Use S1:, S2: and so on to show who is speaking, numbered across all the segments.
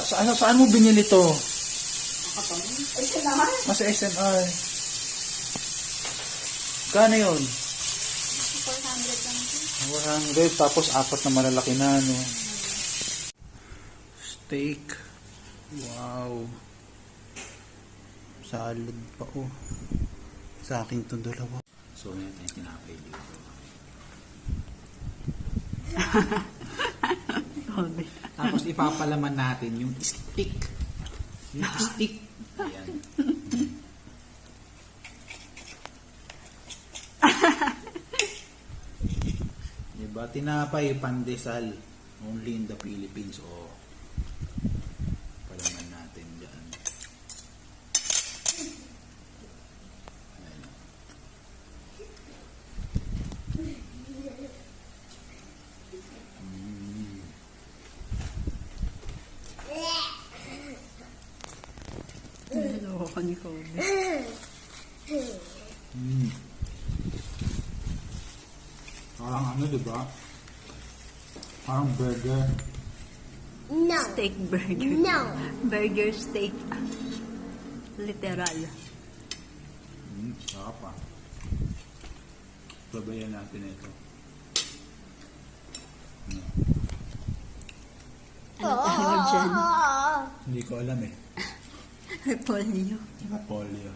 S1: Saan mo binili to?
S2: SNR?
S1: Mas SNR. Kano yun?
S2: 400 lang ito.
S1: 400, tapos 4 na malalaki na, no? Steak. Wow. Salad pa, oh. Sa akin to dalawa. So, yan tayong tinapay dito. Tapos ipapalaman natin yung stick. Yung stick. Ayan. Diba? Tinapay, pandesal. Only in the Philippines. O, palaman natin dyan. Ayan.
S2: Naloko ni Kobe.
S1: Parang ano, diba? Parang burger.
S3: No.
S2: Steak burger.
S3: No.
S2: Burger steak. Literal.
S1: Sarap ah. Sabayan natin ito.
S2: Ano tawag dyan?
S1: Hindi ko alam eh.
S2: Repolyo.
S1: Polio.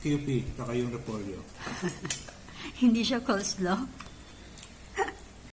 S1: QP, saka yung repolyo.
S2: Hindi siya coleslaw.